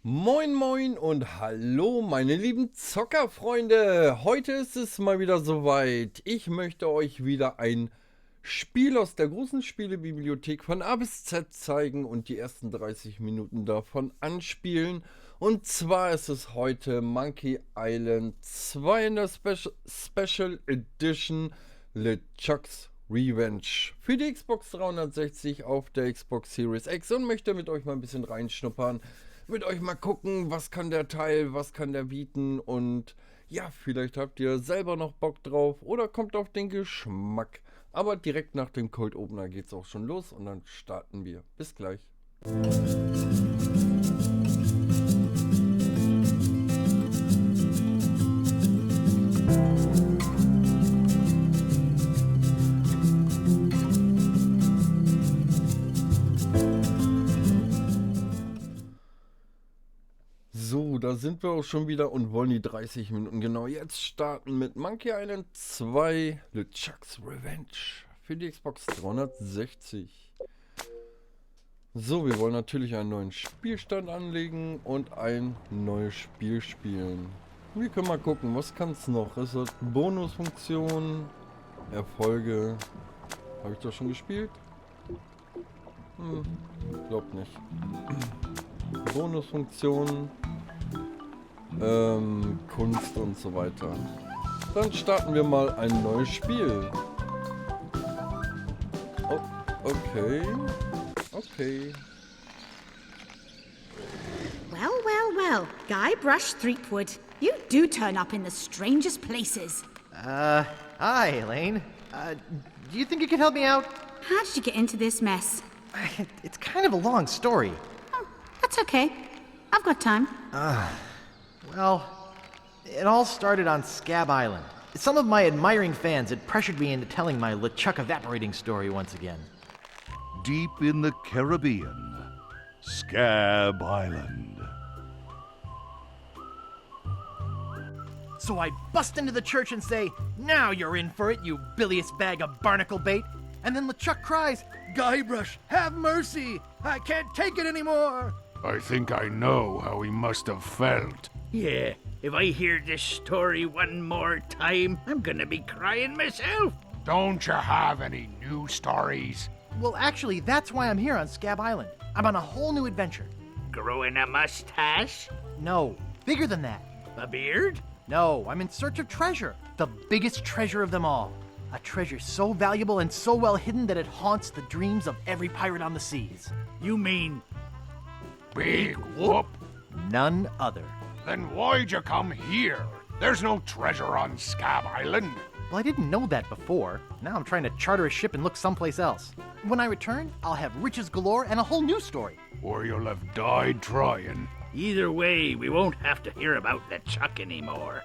Moin moin und hallo meine lieben Zockerfreunde. Heute ist es mal wieder soweit. Ich möchte euch wieder ein Spiel aus der großen Spielebibliothek von A bis Z zeigen und die ersten 30 Minuten davon anspielen. Und zwar ist es heute Monkey Island 2 in der Special Edition LeChucks Revenge für die Xbox 360 auf der Xbox Series X und möchte mit euch mal ein bisschen reinschnuppern. Mit euch mal gucken, was kann der Teil, was kann der bieten und ja, vielleicht habt ihr selber noch Bock drauf oder kommt auf den Geschmack. Aber direkt nach dem Cold Opener geht's auch schon los und dann starten wir. Bis gleich. So, da sind wir auch schon wieder und wollen die 30 Minuten genau jetzt starten mit Monkey Island 2 LeChucks Revenge für die Xbox 360. So, wir wollen natürlich einen neuen Spielstand anlegen und ein neues Spiel spielen. Wir können mal gucken, was kann es noch? Es hat Bonusfunktionen, Erfolge. Habe ich das schon gespielt? Glaub nicht. Bonusfunktionen, Kunst und so weiter. Dann starten wir mal ein neues Spiel. Oh, okay. Okay. Well, Guybrush Threepwood. You do turn up in the strangest places. Hi, Elaine. Do you think you could help me out? How did you get into this mess? It's kind of a long story. Oh, that's okay. I've got time. Well, it all started on Scab Island. Some of my admiring fans had pressured me into telling my LeChuck evaporating story once again. Deep in the Caribbean, Scab Island. So I bust into the church and say, "Now you're in for it, you bilious bag of barnacle bait." And then LeChuck cries, "Guybrush, have mercy! I can't take it anymore!" I think I know how he must have felt. Yeah, if I hear this story one more time, I'm gonna be crying myself. Don't you have any new stories? Well, actually, that's why I'm here on Scab Island. I'm on a whole new adventure. Growing a mustache? No, bigger than that. A beard? No, I'm in search of treasure. The biggest treasure of them all. A treasure so valuable and so well hidden that it haunts the dreams of every pirate on the seas. You mean Big whoop? None other. Then why'd you come here? There's no treasure on Scab Island. Well, I didn't know that before. Now I'm trying to charter a ship and look someplace else. When I return, I'll have riches galore and a whole new story. Or you'll have died trying. either way, we won't have to hear about LeChuck anymore.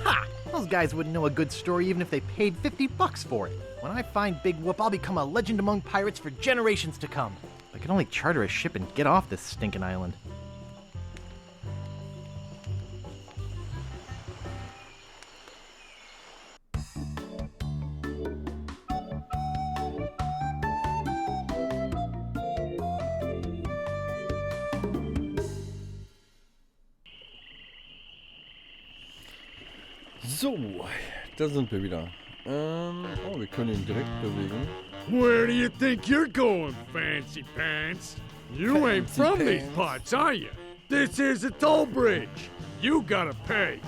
Ha! Those guys wouldn't know a good story even if they paid $50 for it. When I find Big Whoop, I'll become a legend among pirates for generations to come. I can only charter a ship and get off this stinking island. So, da sind wir wieder. Oh, wir können ihn direkt bewegen. Where do you think you're going, Fancy Pants? You ain't Fancy from these Pants. parts, are you? This is a toll bridge. You gotta pay.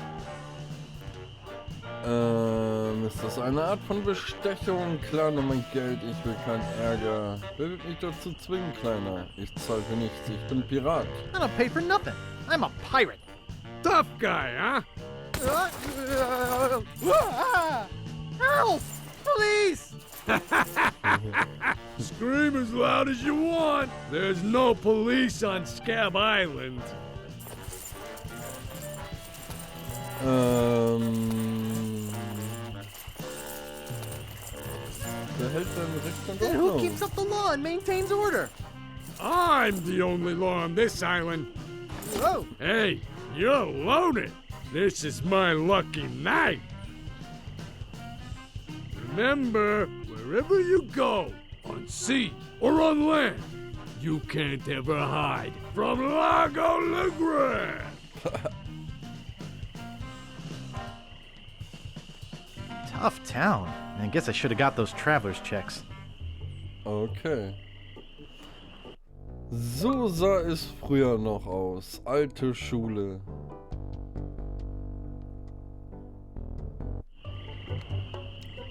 Ist das eine Art von Bestechung? Klar, nur mein Geld, ich will keinen Ärger. Wer wird mich dazu zwingen, Kleiner? Ich zahle für nichts, ich bin Pirat. I don't pay for nothing. I'm a pirate. Tough guy, huh? Help! Police! Scream as loud as you want. There's no police on Scab Island. Der hält seine Rechte Then in who Ordnung. keeps up the law and maintains order? I'm the only law on this island. Whoa! Hey, you're loaded. This is my lucky night. Remember, wherever you go, on sea, or on land, you can't ever hide from Largo LeGrand. Tough town. I guess I should have got those traveler's checks. Okay. So sah es früher noch aus. Alte Schule.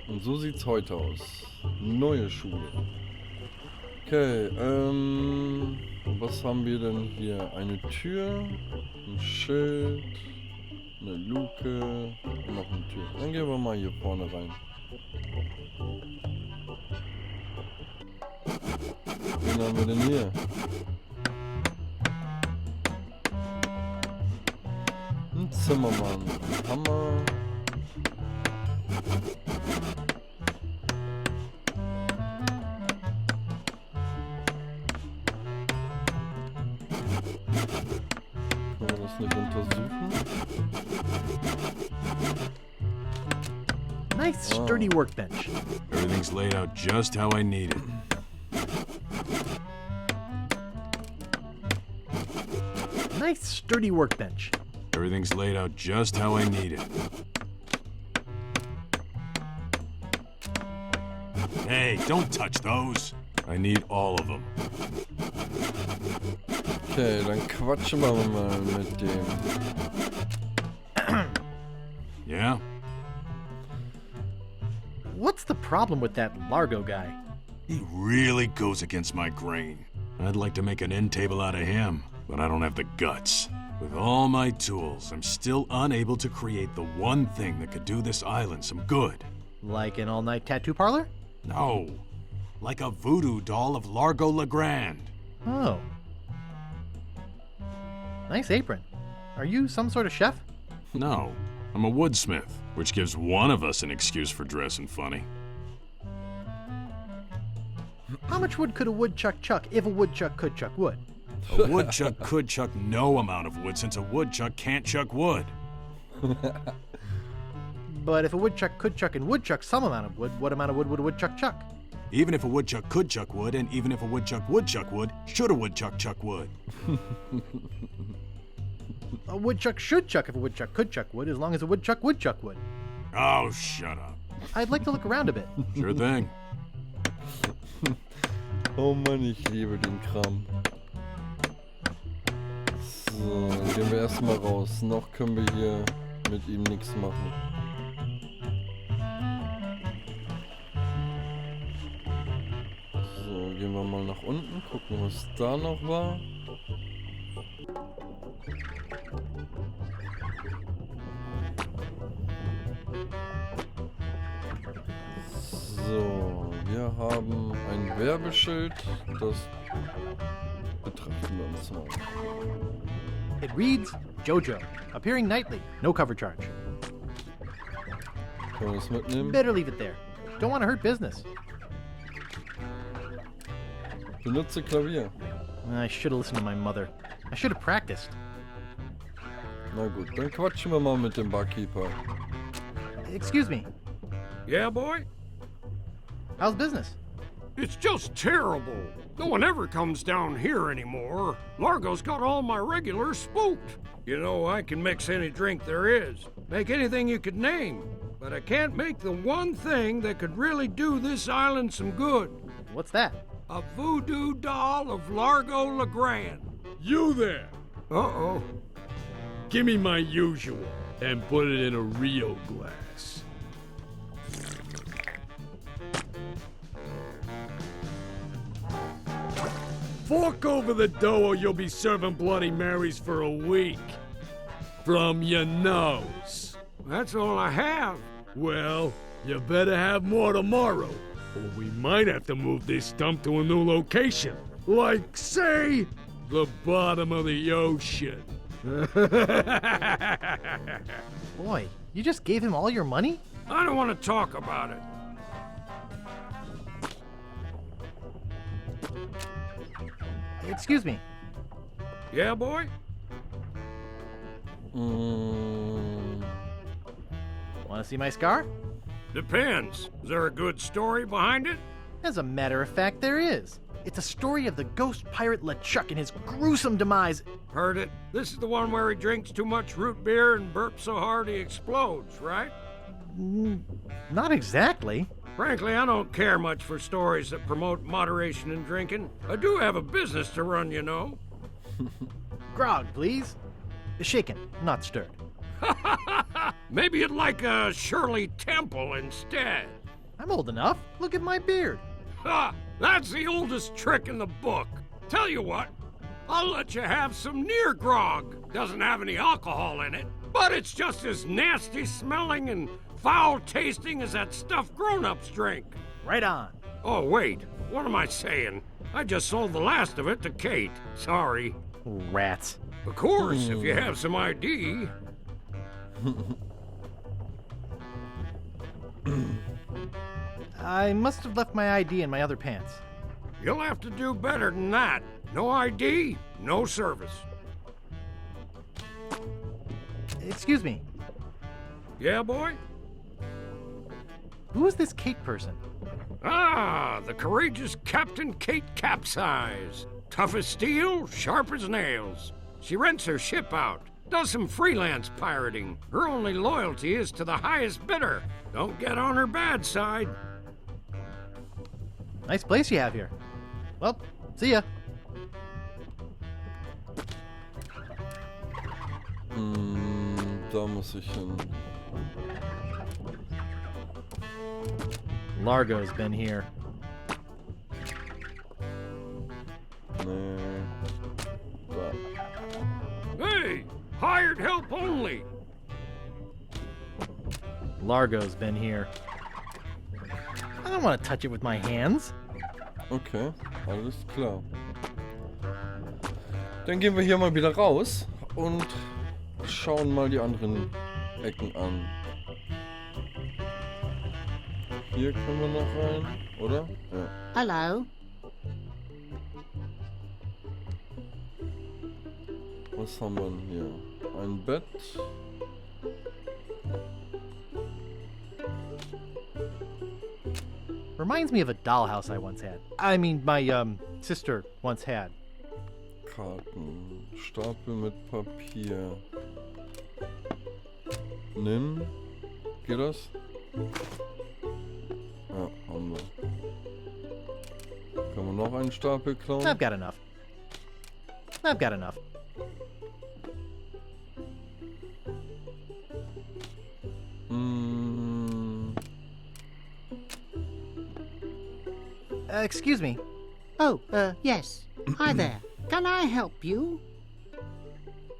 Und so sieht's heute aus. Neue Schule. Okay, was haben wir denn hier? Eine Tür, ein Schild, eine Luke und noch eine Tür. Dann gehen wir mal hier vorne rein. Wen haben wir denn hier? Ein Zimmermann, ein Hammer. Können wir das nicht untersuchen? Nice sturdy workbench. Everything's laid out just how I need it. Nice sturdy workbench. Everything's laid out just how I need it. Hey, don't touch those. I need all of them. Okay, dann quatschen wir mal mit dem. Yeah? What's the problem with that Largo guy? He really goes against my grain. I'd like to make an end table out of him, but I don't have the guts. With all my tools, I'm still unable to create the one thing that could do this island some good. Like an all-night tattoo parlor? No, like a voodoo doll of Largo LeGrand. Oh. Nice apron. Are you some sort of chef? No, I'm a woodsmith, which gives one of us an excuse for dressing funny. How much wood could a woodchuck chuck if a woodchuck could chuck wood? A woodchuck could chuck no amount of wood since a woodchuck can't chuck wood. But if a woodchuck could chuck and woodchuck some amount of wood, what amount of wood would a woodchuck chuck? Even if a woodchuck could chuck wood, and even if a woodchuck would chuck wood, should a woodchuck chuck wood? A woodchuck should chuck if a woodchuck could chuck wood, as long as a woodchuck would chuck wood. Oh, shut up. I'd like to look around a bit. Sure thing. Oh Mann, ich liebe den Kram. So, dann gehen wir erstmal raus. Noch können wir hier mit ihm nichts machen. So, gehen wir mal nach unten, gucken, was da noch war. So, wir haben ein Werbeschild, das betrachten wir uns mal. It reads, Jojo, appearing nightly, no cover charge. Können wir das mitnehmen? Better leave it there. Don't want to hurt business. Benutze Klavier. I should have listened to my mother. I should have practiced. Na gut, dann quatschen wir mal mit dem Barkeeper. Excuse me, Yeah, boy? how's business? It's just terrible. No one ever comes down here anymore. Largo's got all my regulars spooked. You know, I can mix any drink there is, make anything you could name, but I can't make the one thing that could really do this island some good. What's that? A voodoo doll of Largo LeGrand. You there! Uh-oh. Give me my usual and put it in a real glass. Fork over the dough or you'll be serving Bloody Marys for a week. From your nose. That's all I have. Well, you better have more tomorrow, or we might have to move this stump to a new location. Like, say, the bottom of the ocean. Boy, you just gave him all your money? I don't want to talk about it. Excuse me. Yeah, boy? Mm, Want to see my scar? Depends. Is there a good story behind it? As a matter of fact, there is. It's a story of the ghost pirate LeChuck and his gruesome demise. Heard it. This is the one where he drinks too much root beer and burps so hard he explodes, right? Not exactly. Frankly, I don't care much for stories that promote moderation in drinking. I do have a business to run, you know. Grog, please. Shaken, not stirred. Maybe you'd like a Shirley Temple instead. I'm old enough. Look at my beard. Ha! That's the oldest trick in the book. Tell you what, I'll let you have some near grog. Doesn't have any alcohol in it, but it's just as nasty smelling and foul tasting as that stuff grown-ups drink. Right on. Oh, wait, what am I saying? I just sold the last of it to Kate. Sorry. Rats. Of course, if you have some ID. I must have left my ID in my other pants. You'll have to do better than that. No ID, no service. Excuse me. Yeah, boy? Who is this Kate person? Ah, the courageous Captain Kate Capsize. Tough as steel, sharp as nails. She rents her ship out, does some freelance pirating. Her only loyalty is to the highest bidder. Don't get on her bad side. Nice place you have here. Well, see ya. Da muss ich hin. Largo's been here. Nee. Da. Hey, hired help only. Largo's been here. I don't want to touch it with my hands. Okay, alles klar. Dann gehen wir hier mal wieder raus und schauen mal die anderen Ecken an. Hier können wir noch rein, oder? Ja. Hello. Was haben wir denn hier? Ein Bett. Reminds me of a dollhouse I once had. I mean, my, sister once had. Karten. Stapel mit Papier. Nimm. Geht das? Ja, haben wir. Kann man noch einen Stapel klauen? I've got enough. I've got enough. Excuse me. Oh, yes. Hi there. Can I help you?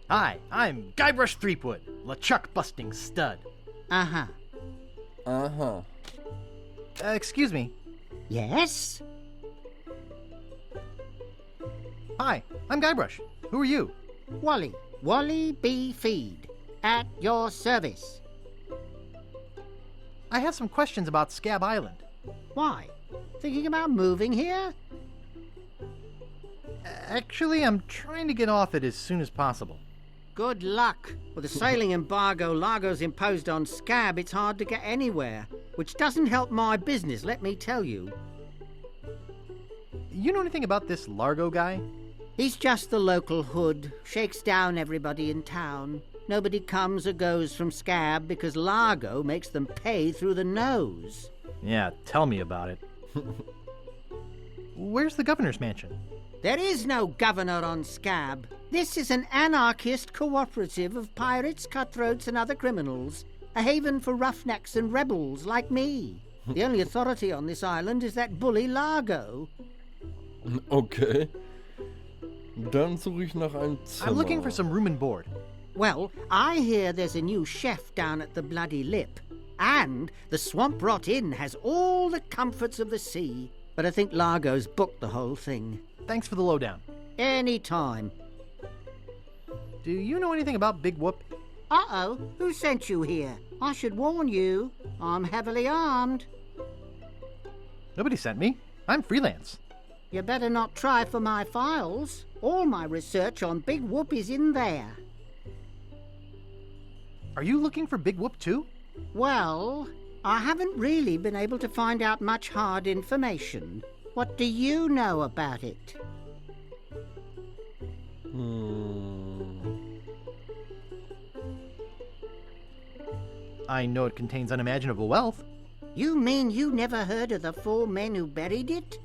Hi, I'm Guybrush Threepwood, LeChuck busting stud. Uh-huh. Aha. Excuse me. Yes? Hi, I'm Guybrush. Who are you? Wally. Wally B. Feed. At your service. I have some questions about Scab Island. Why? Thinking about moving here? Actually, I'm trying to get off it as soon as possible. Good luck. With the sailing embargo Largo's imposed on Scab, it's hard to get anywhere. Which doesn't help my business, let me tell you. You know anything about this Largo guy? He's just the local hood. Shakes down everybody in town. Nobody comes or goes from Scab because Largo makes them pay through the nose. Yeah, tell me about it. Where's the governor's mansion? There is no governor on Scab. This is an anarchist cooperative of pirates, cutthroats, and other criminals. A haven for roughnecks and rebels like me. The only authority on this island is that bully Largo. Okay. Dann suche ich nach einem Zimmer. I'm looking for some room and board. Well, I hear there's a new chef down at the Bloody Lip. And the Swamp Rot Inn has all the comforts of the sea. But I think Largo's booked the whole thing. Thanks for the lowdown. Any time. Do you know anything about Big Whoop? Uh-oh, who sent you here? I should warn you, I'm heavily armed. Nobody sent me. I'm freelance. You better not try for my files. All my research on Big Whoop is in there. Are you looking for Big Whoop too? Well, I haven't really been able to find out much hard information. What do you know about it? I know it contains unimaginable wealth. You mean you never heard of the 4 men who buried it?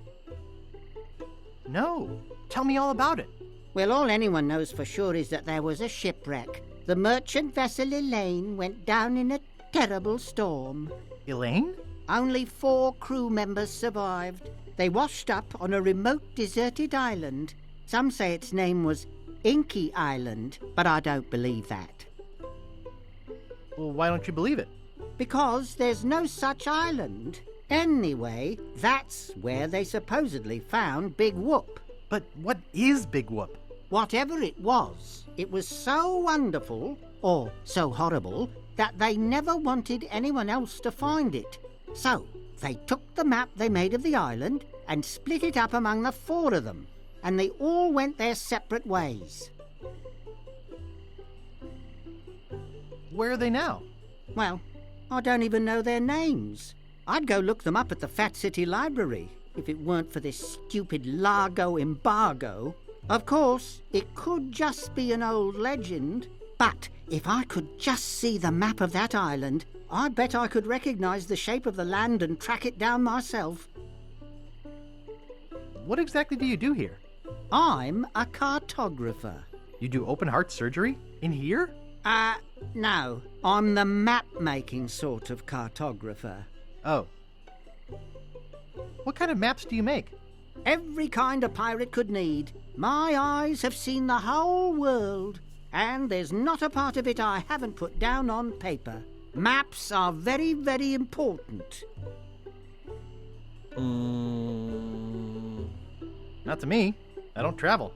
No. Tell me all about it. Well, all anyone knows for sure is that there was a shipwreck. The merchant vessel Elaine went down in a terrible storm. Elaine? Only 4 crew members survived. They washed up on a remote, deserted island. Some say its name was Inky Island, but I don't believe that. Well, why don't you believe it? Because there's no such island. Anyway, that's where they supposedly found Big Whoop. But what is Big Whoop? Whatever it was so wonderful, or so horrible, that they never wanted anyone else to find it. So, they took the map they made of the island and split it up among the 4 of them, and they all went their separate ways. Where are they now? Well, I don't even know their names. I'd go look them up at the Fat City Library if it weren't for this stupid Largo embargo. Of course, it could just be an old legend, but if I could just see the map of that island, I bet I could recognize the shape of the land and track it down myself. What exactly do you do here? I'm a cartographer. You do open heart surgery? In here? No. I'm the map-making sort of cartographer. Oh. What kind of maps do you make? Every kind a pirate could need. My eyes have seen the whole world, and there's not a part of it I haven't put down on paper. Maps are very, very important. Not to me. I don't travel.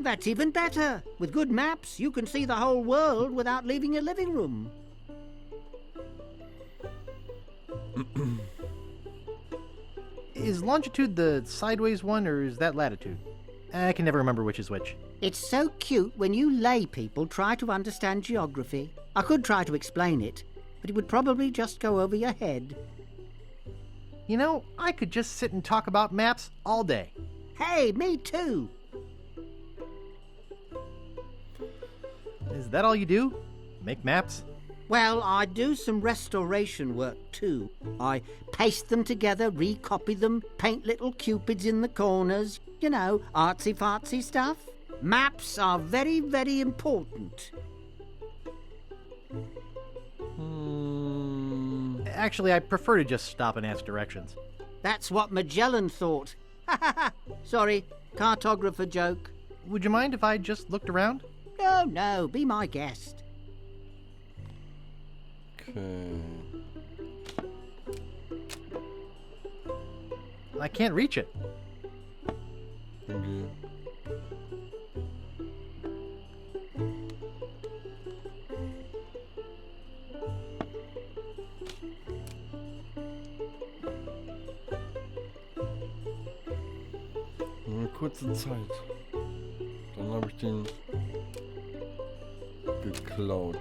That's even better. With good maps, you can see the whole world without leaving your living room. Is longitude the sideways one, or is that latitude? I can never remember which is which. It's so cute when you lay people try to understand geography. I could try to explain it, but it would probably just go over your head. You know, I could just sit and talk about maps all day. Hey, me too. Is that all you do? Make maps? Well, I do some restoration work too. I paste them together, recopy them, paint little cupids in the corners. You know, artsy-fartsy stuff. Maps are very, very important. Actually, I prefer to just stop and ask directions. That's what Magellan thought. Sorry, cartographer joke. Would you mind if I just looked around? No, be my guest. Okay. I can't reach it. Okay. Nur eine kurze Zeit. Dann habe ich den geklaut.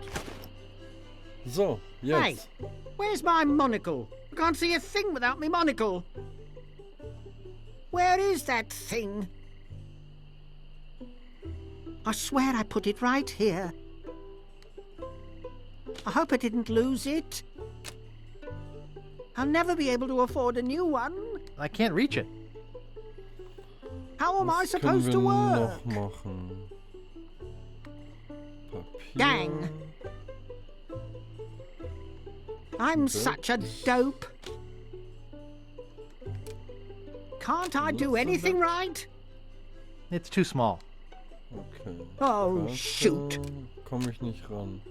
So, jetzt. Hey, where's my monocle? I can't see a thing without my monocle. Where is that thing? I swear I put it right here. I hope I didn't lose it. I'll never be able to afford a new one. I can't reach it. How am I Was supposed to können wir work? noch machen? Papier. Dang. I'm such a dope. Can't I do anything right? It's too small. Okay. Oh, Karte shoot. Komme ich nicht ran.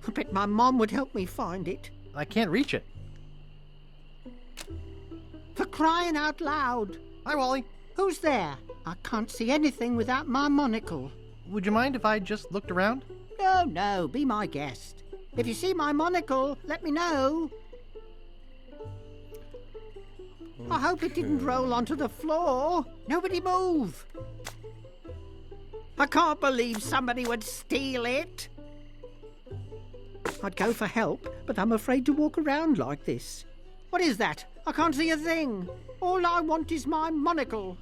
I bet my mom would help me find it. I can't reach it. For crying out loud. Hi, Wally. Who's there? I can't see anything without my monocle. Would you mind if I just looked around? No, be my guest. If you see my monocle, let me know. I hope it didn't roll onto the floor. Nobody move. I can't believe somebody would steal it. I'd go for help, but I'm afraid to walk around like this. What is that? I can't see a thing. All I want is my monocle.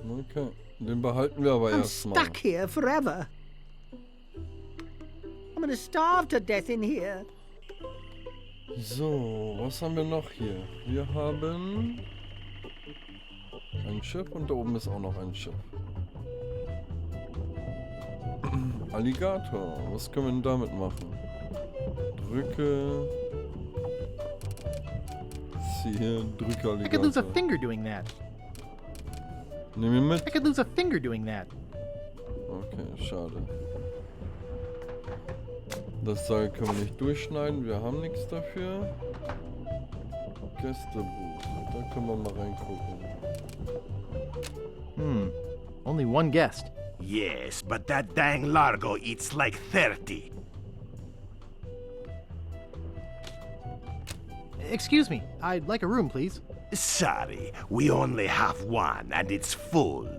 Okay, den behalten wir aber I'm erstmal. stuck here forever. I'm gonna starve to death in here. So, was haben wir noch hier? Wir haben ein Schiff und da oben ist auch noch ein Schiff. Alligator, was können wir denn damit machen? Drücke. Ziehe, drücke I could lose a Alligator. finger doing that. Nimm ihn mit. I could lose a finger doing that. Okay, schade. Das Seil können wir nicht durchschneiden, wir haben nichts dafür. Gästebuch, da können wir mal reingucken. Only one guest. Yes, but that dang Largo eats like 30. Excuse me, I'd like a room, please. Sorry, we only have one and it's full.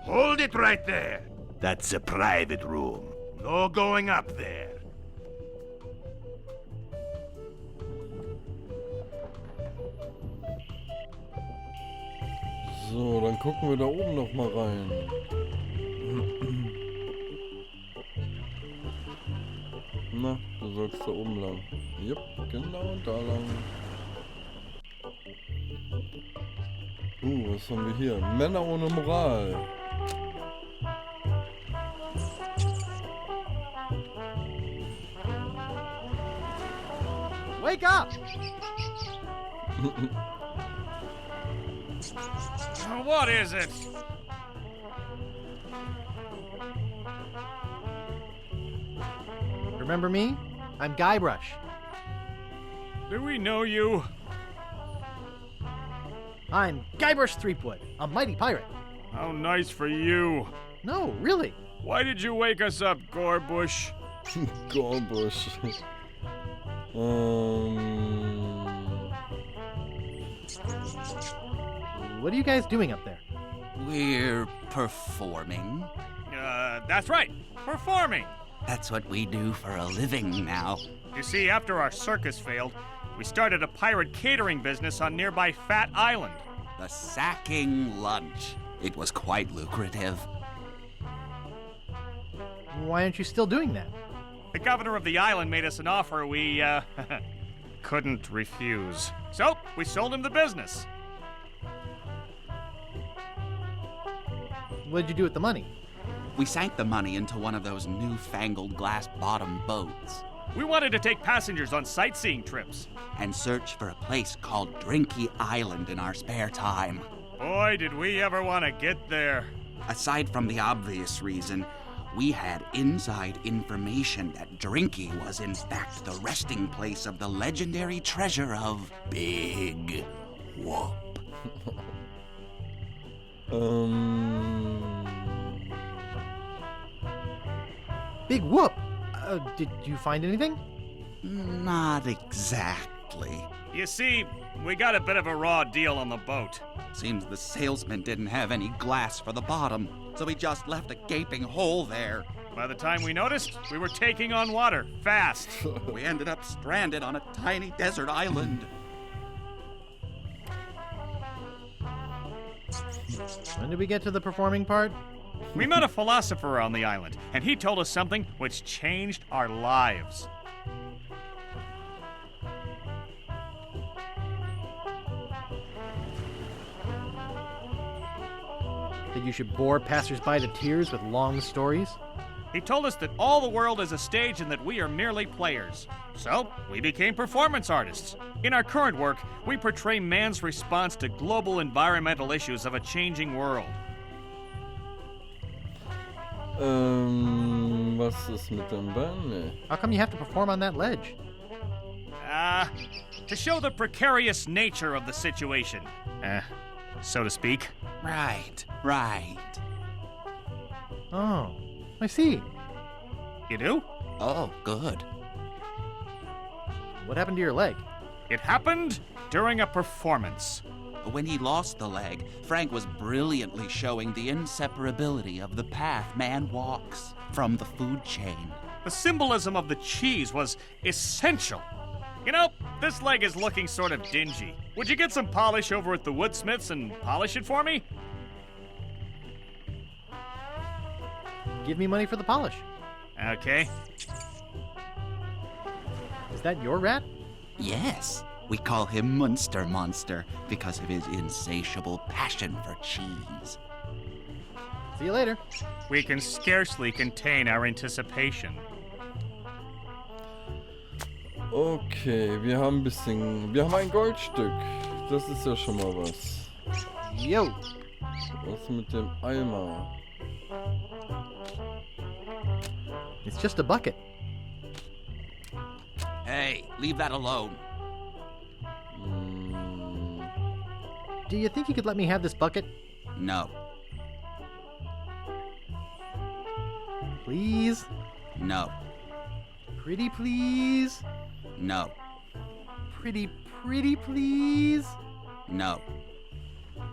Hold it right there. That's a private room. No going up there. So, dann gucken wir da oben noch mal rein. Na, du sollst da oben lang. Jupp, genau da lang. Was haben wir hier? Männer ohne Moral. Wake up! What is it? Remember me? I'm Guybrush. Do we know you? I'm Guybrush Threepwood, a mighty pirate. How nice for you. No, really. Why did you wake us up, Gorbush? Gorbush. What are you guys doing up there? We're performing. That's right. Performing. That's what we do for a living now. You see, after our circus failed, we started a pirate catering business on nearby Fat Island. The sacking lunch. It was quite lucrative. Why aren't you still doing that? The governor of the island made us an offer we, couldn't refuse. So, we sold him the business. What did you do with the money? We sank the money into one of those newfangled glass-bottom boats We wanted to take passengers on sightseeing trips. and search for a place called Drinky Island in our spare time. Boy, did we ever want to get there. Aside from the obvious reason, we had inside information that Drinky was in fact the resting place of the legendary treasure of Big Whoop. Big whoop! Did you find anything? Not exactly. You see, we got a bit of a raw deal on the boat. Seems the salesman didn't have any glass for the bottom, so he just left a gaping hole there. By the time we noticed, we were taking on water, fast. We ended up stranded on a tiny desert island. When did we get to the performing part? We met a philosopher on the island, and he told us something which changed our lives. That you should bore passersby to tears with long stories? He told us that all the world is a stage and that we are merely players. So, we became performance artists. In our current work, we portray man's response to global environmental issues of a changing world. Was ist mit dem Bein? Nee. How come you have to perform on that ledge? To show the precarious nature of the situation, so to speak. Right. Oh, I see. You do? Oh, good. What happened to your leg? It happened during a performance. When he lost the leg, Frank was brilliantly showing the inseparability of the path man walks from the food chain. The symbolism of the cheese was essential. You know, this leg is looking sort of dingy. Would you get some polish over at the woodsmiths and polish it for me? Give me money for the polish. Okay. Is that your rat? Yes, we call him Munster Monster because of his insatiable passion for cheese. See you later. We can scarcely contain our anticipation. Okay, wir haben ein Goldstück. Das ist ja schon mal was. Yo. Was mit dem Eimer? It's just a bucket. Hey, leave that alone. Do you think you could let me have this bucket? No. Please? No. Pretty please? No. Pretty please? No.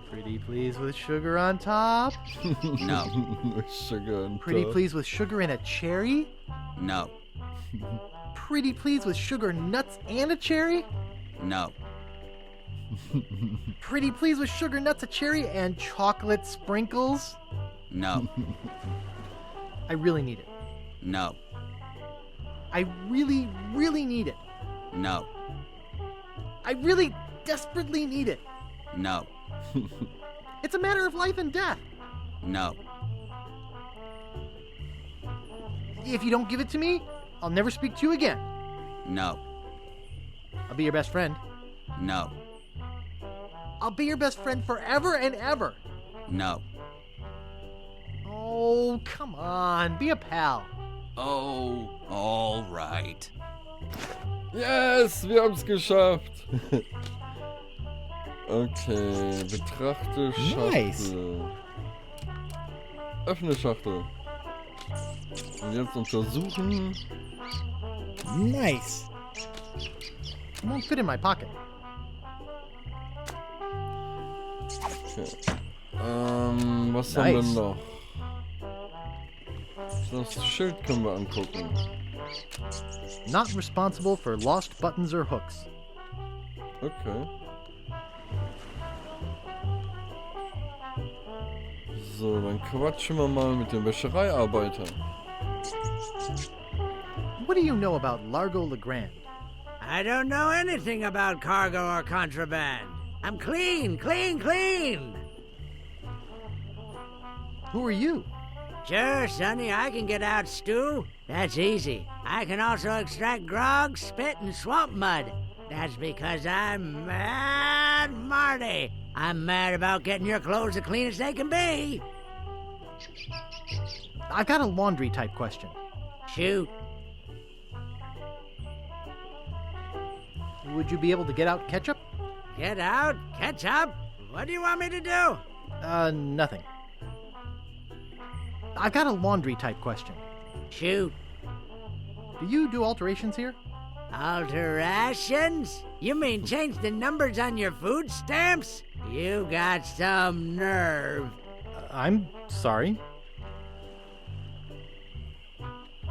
Pretty please with sugar on top? No. Sugar on Pretty top. please with sugar and a cherry? No. Pretty please with sugar, nuts, and a cherry? No. Pretty please with sugar, nuts, a cherry, and chocolate sprinkles? No. I really need it. No. I really, really need it. No. I really desperately need it. No. It's a matter of life and death. No. If you don't give it to me, I'll never speak to you again. No. I'll be your best friend. No. I'll be your best friend forever and ever. No. Oh, come on. Be a pal. Oh, all right. Yes, wir haben es geschafft. Okay, betrachte Schachtel. Nice. Öffne Schachtel. Und jetzt untersuchen. Nice. It won't fit in my pocket. Okay. Was haben wir Nice. noch? Das Schild können wir angucken. Not responsible for lost buttons or hooks. Okay. So, dann quatschen wir mal mit dem Wäschereiarbeiter. What do you know about Largo Legrand? I don't know anything about cargo or contraband. I'm clean, clean, clean. Who are you? Sure, Sonny, I can get out stew. That's easy. I can also extract grog, spit, and swamp mud. That's because I'm Mad Marty. I'm mad about getting your clothes as clean as they can be. I've got a laundry type question. Shoot. Would you be able to get out ketchup? Get out? Catch up? What do you want me to do? Nothing. I've got a laundry type question. Shoot. Do you do alterations here? Alterations? You mean change the numbers on your food stamps? You got some nerve. I'm sorry.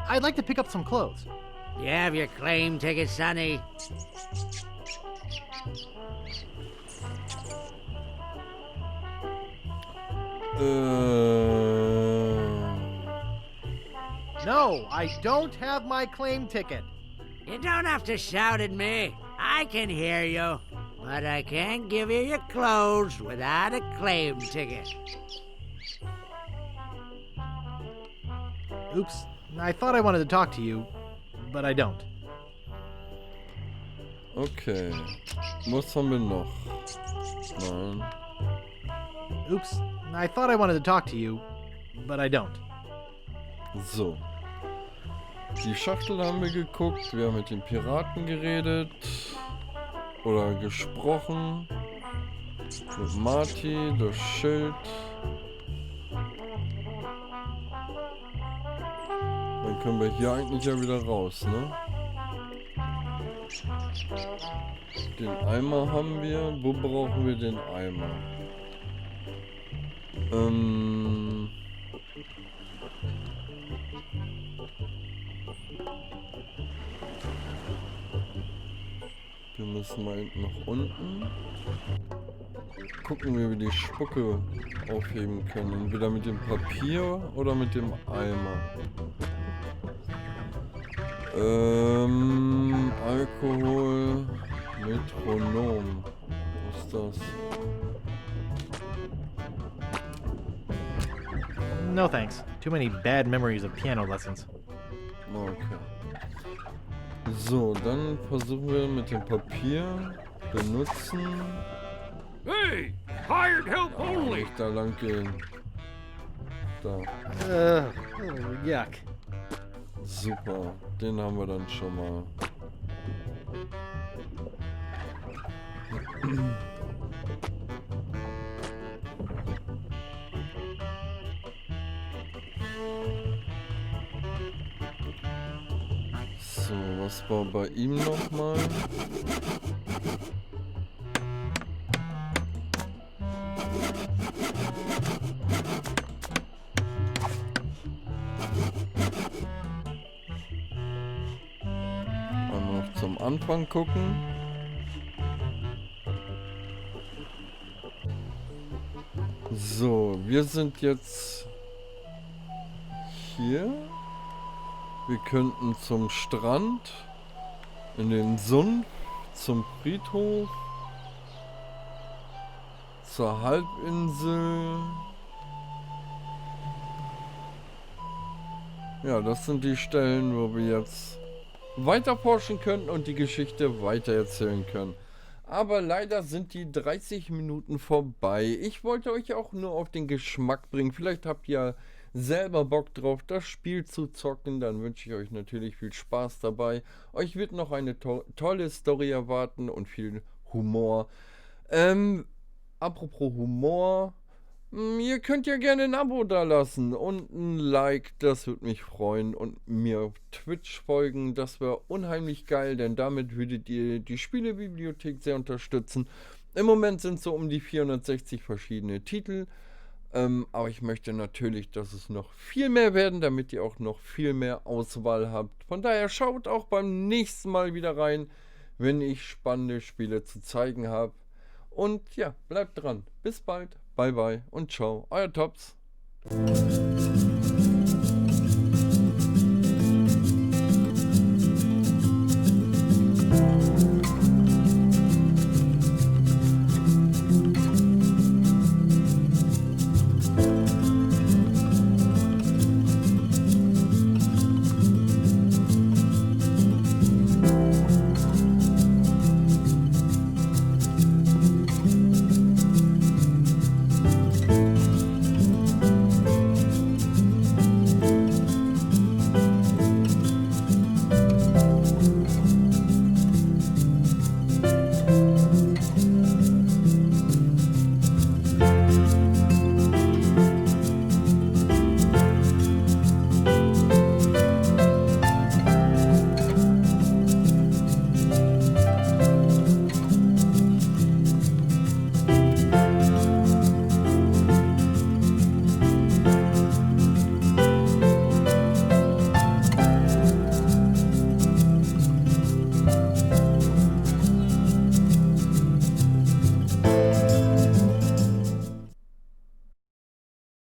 I'd like to pick up some clothes. You have your claim ticket, Sonny. No, I don't have my claim ticket. You don't have to shout at me. I can hear you. But I can't give you your clothes without a claim ticket. Oops. I thought I wanted to talk to you, but I don't. Okay. Was haben wir noch? Nein. Oops. I thought I wanted to talk to you, but I don't. So. Die Schachtel haben wir geguckt. Wir haben mit den Piraten geredet. Oder gesprochen. Mit Marty, das Schild. Dann können wir hier eigentlich ja wieder raus, ne? Den Eimer haben wir. Wo brauchen wir den Eimer? Wir müssen mal nach unten. Gucken, wie wir die Spucke aufheben können. Entweder mit dem Papier oder mit dem Eimer. Alkohol, Metronom. Was ist das? No thanks. Too many bad memories of piano lessons. Okay. So, dann versuchen wir mit dem Papier benutzen. Hey, hired help only. Nicht da lang gehen. Da. Yuck. Super. Den haben wir dann schon mal. So, was war bei ihm nochmal? Einmal noch zum Anfang gucken. So, wir sind jetzt hier. Wir könnten zum Strand, in den Sumpf, zum Friedhof, zur Halbinsel. Ja, das sind die Stellen, wo wir jetzt weiter forschen können und die Geschichte weiter erzählen können. Aber leider sind die 30 Minuten vorbei. Ich wollte euch auch nur auf den Geschmack bringen. Vielleicht habt ihr selber Bock drauf, das Spiel zu zocken. Dann wünsche ich euch natürlich viel Spaß dabei. Euch wird noch eine tolle Story erwarten und viel Humor. Apropos Humor. Ihr könnt ja gerne ein Abo da lassen und ein Like, das würde mich freuen, und mir auf Twitch folgen, das wäre unheimlich geil, denn damit würdet ihr die Spielebibliothek sehr unterstützen. Im Moment sind so um die 460 verschiedene Titel, aber ich möchte natürlich, dass es noch viel mehr werden, damit ihr auch noch viel mehr Auswahl habt. Von daher schaut auch beim nächsten Mal wieder rein, wenn ich spannende Spiele zu zeigen habe. Und ja, bleibt dran. Bis bald. Bye bye und ciao. Euer Tops.